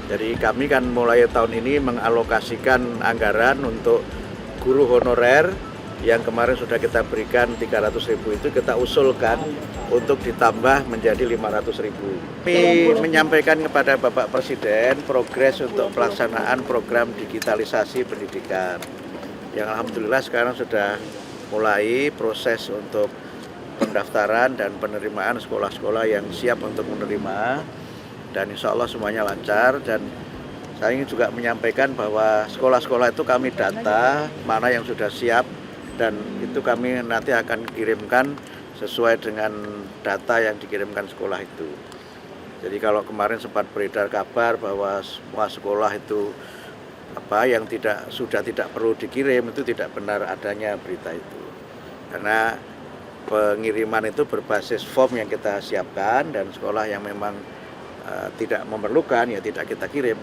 Jadi kami kan mulai tahun ini mengalokasikan anggaran untuk guru honorer yang kemarin sudah kita berikan 300.000 itu kita usulkan untuk ditambah menjadi 500.000. Kami menyampaikan kepada Bapak Presiden progres untuk pelaksanaan program digitalisasi pendidikan. Yang alhamdulillah sekarang sudah mulai proses untuk pendaftaran dan penerimaan sekolah-sekolah yang siap untuk menerima, dan insya Allah semuanya lancar. Dan saya ingin juga menyampaikan bahwa sekolah-sekolah itu kami data mana yang sudah siap, dan itu kami nanti akan kirimkan sesuai dengan data yang dikirimkan sekolah itu. Jadi kalau kemarin sempat beredar kabar bahwa semua sekolah itu yang sudah tidak perlu dikirim, itu tidak benar adanya berita itu. Karena pengiriman itu berbasis form yang kita siapkan, dan sekolah yang memang tidak memerlukan ya tidak kita kirim.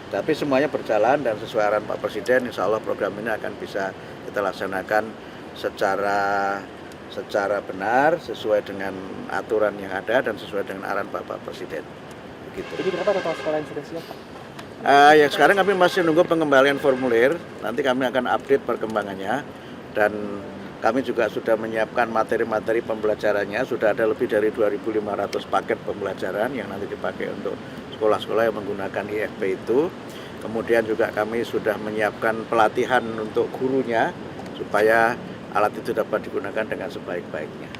Tapi semuanya berjalan dan sesuai arahan Pak Presiden, insya Allah program ini akan bisa kita laksanakan secara benar, sesuai dengan aturan yang ada dan sesuai dengan arahan Pak Presiden. Begitu. Jadi berapa total sekolah yang sudah siap, Pak? Yang sekarang kami masih nunggu pengembalian formulir, nanti kami akan update perkembangannya, dan kami juga sudah menyiapkan materi-materi pembelajarannya, sudah ada lebih dari 2.500 paket pembelajaran yang nanti dipakai untuk sekolah-sekolah yang menggunakan IFP itu. Kemudian juga kami sudah menyiapkan pelatihan untuk gurunya supaya alat itu dapat digunakan dengan sebaik-baiknya.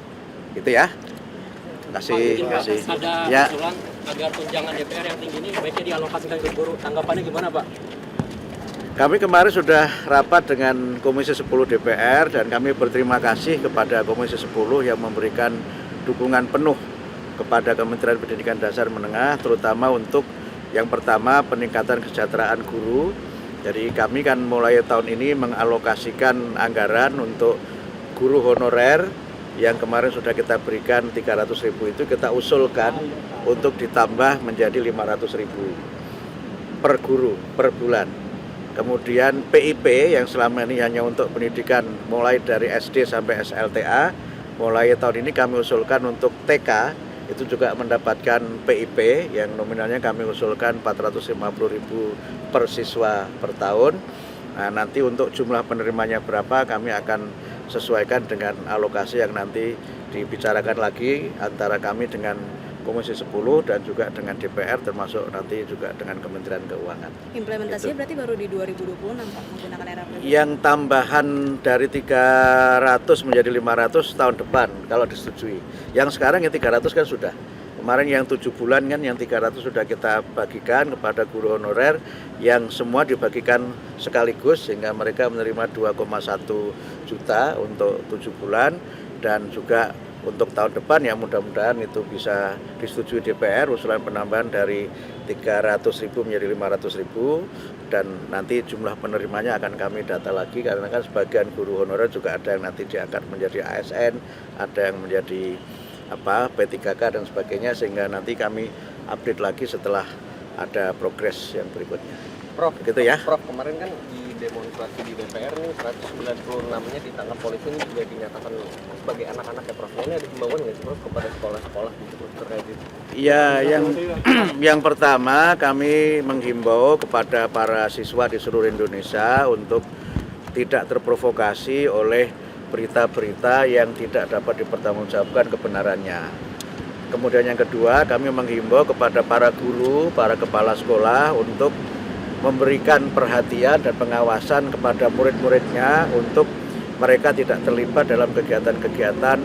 Gitu ya. Terima kasih. Ada Ya. usulan agar tunjangan DPR yang tinggi ini baiknya dialokasikan ke guru. Tanggapannya gimana, Pak? Kami kemarin sudah rapat dengan Komisi 10 DPR, dan kami berterima kasih kepada Komisi 10 yang memberikan dukungan penuh kepada Kementerian Pendidikan Dasar Menengah, terutama untuk yang pertama peningkatan kesejahteraan guru. Jadi kami kan mulai tahun ini mengalokasikan anggaran untuk guru honorer yang kemarin sudah kita berikan 300.000 itu kita usulkan untuk ditambah menjadi 500.000 per guru per bulan. Kemudian PIP yang selama ini hanya untuk pendidikan mulai dari SD sampai SLTA, mulai tahun ini kami usulkan untuk TK itu juga mendapatkan PIP yang nominalnya kami usulkan 450.000 per siswa per tahun. Nah, nanti untuk jumlah penerimanya berapa kami akan sesuaikan dengan alokasi yang nanti dibicarakan lagi antara kami dengan Komisi 10 dan juga dengan DPR, termasuk nanti juga dengan Kementerian Keuangan. Implementasinya berarti baru di 2026, Pak, menggunakan era APBN? Yang tambahan dari 300 menjadi 500 tahun depan kalau disetujui. Yang sekarang yang 300 kan sudah. Kemarin yang 7 bulan kan yang 300 sudah kita bagikan kepada guru honorer, yang semua dibagikan sekaligus sehingga mereka menerima 2,1 juta untuk 7 bulan. Dan juga untuk tahun depan ya mudah-mudahan itu bisa disetujui DPR usulan penambahan dari 300.000 menjadi 500.000, dan nanti jumlah penerimanya akan kami data lagi, karena kan sebagian guru honorer juga ada yang nanti diangkat menjadi ASN, ada yang menjadi P3K dan sebagainya, sehingga nanti kami update lagi setelah ada progres yang berikutnya. Prof, gitu ya. Prof, kemarin kan di demonstrasi di DPR nih 196-nya ditangkap polisi, ini juga dinyatakan sebagai anak-anak ya, Prof. Ini ada himbauan nggak sih, Prof, kepada sekolah-sekolah gitu terkait itu? Ya, yang pertama kami menghimbau kepada para siswa di seluruh Indonesia untuk tidak terprovokasi oleh berita-berita yang tidak dapat dipertanggungjawabkan kebenarannya. Kemudian yang kedua, kami menghimbau kepada para guru, para kepala sekolah untuk memberikan perhatian dan pengawasan kepada murid-muridnya untuk mereka tidak terlibat dalam kegiatan-kegiatan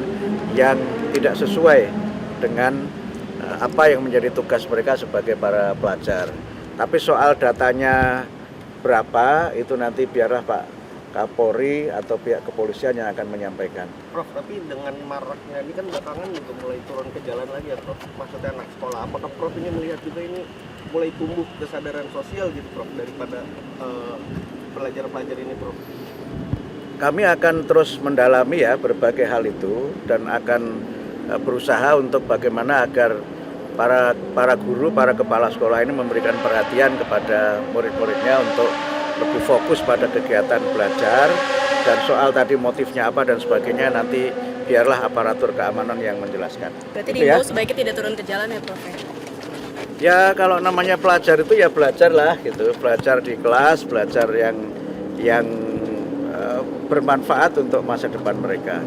yang tidak sesuai dengan apa yang menjadi tugas mereka sebagai para pelajar. Tapi soal datanya berapa itu nanti biarlah Pak Kapolri atau pihak kepolisian yang akan menyampaikan. Prof, tapi dengan maraknya ini kan belakangan juga mulai turun ke jalan lagi ya, Prof. Maksudnya anak sekolah, apakah Prof ini melihat juga ini mulai tumbuh kesadaran sosial gitu, Prof, daripada pelajar-pelajar ini, Prof? Kami akan terus mendalami ya berbagai hal itu, dan akan berusaha untuk bagaimana agar para guru, para kepala sekolah ini memberikan perhatian kepada murid-muridnya untuk lebih fokus pada kegiatan belajar, dan soal tadi motifnya apa dan sebagainya nanti biarlah aparatur keamanan yang menjelaskan. Berarti Itu ya. diimbau sebaiknya tidak turun ke jalan ya, Prof? Ya kalau namanya pelajar itu ya belajar lah gitu, belajar di kelas, belajar yang bermanfaat untuk masa depan mereka.